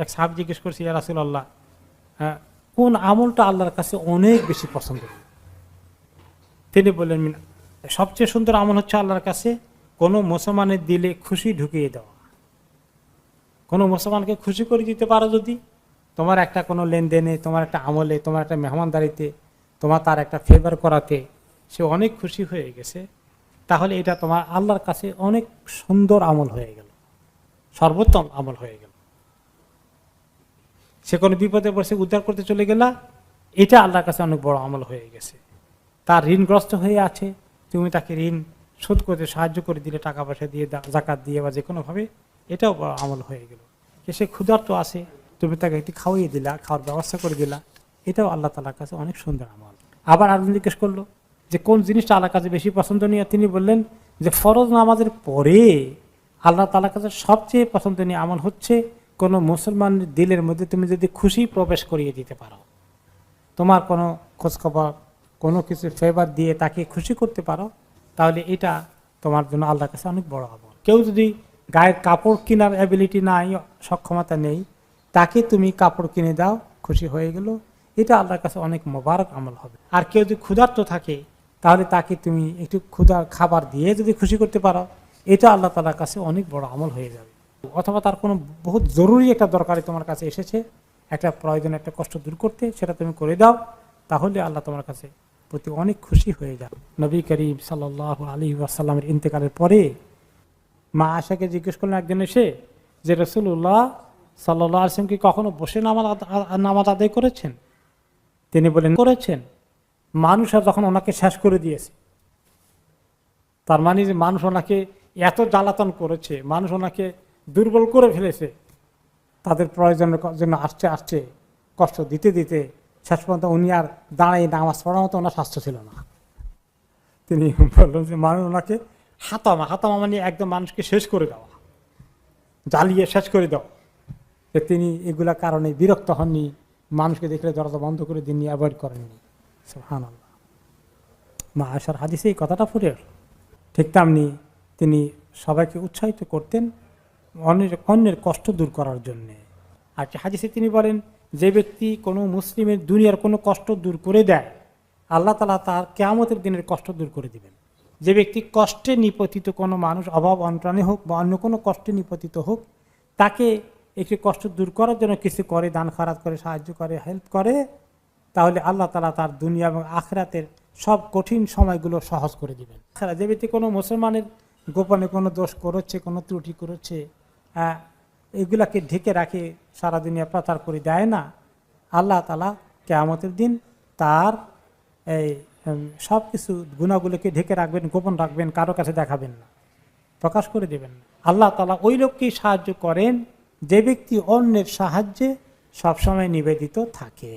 এক সাহাবী জিজ্ঞেস করছে, ইয়া রাসূলুল্লাহ, কোন আমলটা আল্লাহর কাছে অনেক বেশি পছন্দ? তিনি বললেন, সবচেয়ে সুন্দর আমল হচ্ছে আল্লাহর কাছে কোনো মুসলমানের দিলে খুশি ঢুকিয়ে দেওয়া। কোনো মুসলমানকে খুশি করে দিতে পারো যদি, তোমার একটা কোনো লেনদেনে, তোমার একটা আমলে, তোমার একটা মেহমানদারিতে, তোমার তার একটা ফেভার করাতে সে অনেক খুশি হয়ে গেছে, তাহলে এটা তোমার আল্লাহর কাছে অনেক সুন্দর আমল হয়ে গেল, সর্বোত্তম আমল হয়ে গেল। সে কোনো বিপদে পড়ছে, উদ্ধার করতে চলে গেলা, এটা আল্লাহর কাছে অনেক বড় আমল হয়ে গেছে। তার ঋণগ্রস্ত হয়ে আছে, তুমি তাকে ঋণ শোধ করতে সাহায্য করে দিলে, টাকা পয়সা দিয়ে, জাকাত দিয়ে বা যে কোনোভাবে, এটাও বড় আমল হয়ে গেল। সে ক্ষুধার্ত আছে, তুমি তাকে একটু খাওয়িয়ে দিলা, খাওয়ার ব্যবস্থা করে দিলা, এটাও আল্লাহ তাআলার কাছে অনেক সুন্দর আমল। আবার আরেকজন জিজ্ঞেস করলো যে কোন জিনিসটা আল্লাহর কাছে বেশি পছন্দনীয়? তিনি বললেন যে ফরজ নামাজের পরে আল্লাহ তাআলার কাছে সবচেয়ে পছন্দনীয় আমল হচ্ছে কোনো মুসলমানের দিলের মধ্যে তুমি যদি খুশি প্রবেশ করিয়ে দিতে পারো, তোমার কোনো খোঁজখবর, কোনো কিছু ফেভার দিয়ে তাকে খুশি করতে পারো, তাহলে এটা তোমার জন্য আল্লাহর কাছে অনেক বড় আমল। কেউ যদি গায়ের কাপড় কেনার অ্যাবিলিটি নাই, সক্ষমতা নেই, তাকে তুমি কাপড় কিনে দাও, খুশি হয়ে গেল, এটা আল্লাহর কাছে অনেক মোবারক আমল হবে। আর কেউ যদি ক্ষুধার্ত থাকে, তাহলে তাকে তুমি একটু খাবার দিয়ে যদি খুশি করতে পারো, এটা আল্লাহ তাআলার কাছে অনেক বড় আমল হয়ে যাবে। অথবা তার কোনো বহুত জরুরি একটা দরকারে তোমার কাছে এসেছে, একটা প্রয়োজন, একটা কষ্ট দূর করতে, সেটা তুমি করে দাও, তাহলে আল্লাহ তোমার কাছে প্রতি অনেক খুশি হয়ে যাবে। নবী করিম সাল্লাল্লাহু আলাইহি ওয়াসাল্লামের ইন্তেকালের পরে মা আয়েশাকে জিজ্ঞেস করলেন একজন এসে যে রাসূলুল্লাহ সাল্লাল্লাহু আলাইহি ওয়াসাল্লাম কি কখনো বসে নামাজ আদায় করেছেন? তিনি বলেন, করেছেন। মানুষরা যখন ওনাকে শেষ করে দিয়েছে, তার মানে যে মানুষ ওনাকে এত জ্বালাতন করেছে, মানুষ ওনাকে দুর্বল করে ফেলেছে, তাদের প্রয়োজনের জন্য আসছে কষ্ট দিতে দিতে শেষ পর্যন্ত উনি আর দাঁড়াই নামাজ পড়ার মতো ওনার স্বাস্থ্য ছিল না। তিনি বললেন যে মানুষ ওনাকে হাতামা মানে একদম মানুষকে শেষ করে দেওয়া, জ্বালিয়ে শেষ করে দেওয়া। তিনি এগুলা কারণে বিরক্ত হননি, মানুষকে দেখলে দরজা বন্ধ করে দিননি, অ্যাভয়েড করেননি। সুবহানাল্লাহ। মা আয়েশার হাদিসে এই কথাটা ফুটে। ঠিক তেমনি তিনি সবাইকে উৎসাহিত করতেন অন্যের কষ্ট দূর করার জন্যে। আর হাদিসে তিনি বলেন, যে ব্যক্তি কোনো মুসলিমের দুনিয়ার কোনো কষ্ট দূর করে দেয়, আল্লাহ তাআলা তার কিয়ামতের দিনের কষ্ট দূর করে দিবেন। যে ব্যক্তি কষ্টে নিপতিত, কোনো মানুষ অভাব অনটনে হোক বা অন্য কোনো কষ্টে নিপতিত হোক, তাকে একটি কষ্ট দূর করার জন্য কিছু করে, দান খয়রাত করে, সাহায্য করে, হেল্প করে, তাহলে আল্লাহ তাআলা তার দুনিয়া এবং আখিরাতের সব কঠিন সময়গুলো সহজ করে দিবেন। যে ব্যক্তি কোনো মুসলমানের গোপনে কোনো দোষ করেছে, কোনো ত্রুটি করেছে, এগুলাকে ঢেকে রাখে, সারা দুনিয়া প্রচার করে দেয় না, আল্লাহ তাআলা কিয়ামতের দিন তার এই সব কিছু গুনাহগুলোকে ঢেকে রাখবেন, গোপন রাখবেন, কারো কাছে দেখাবেন না, প্রকাশ করে দেবেন না। আল্লাহ তাআলা ওই লোককেই সাহায্য করেন যে ব্যক্তি অন্যের সাহায্যে সবসময় নিবেদিত থাকে।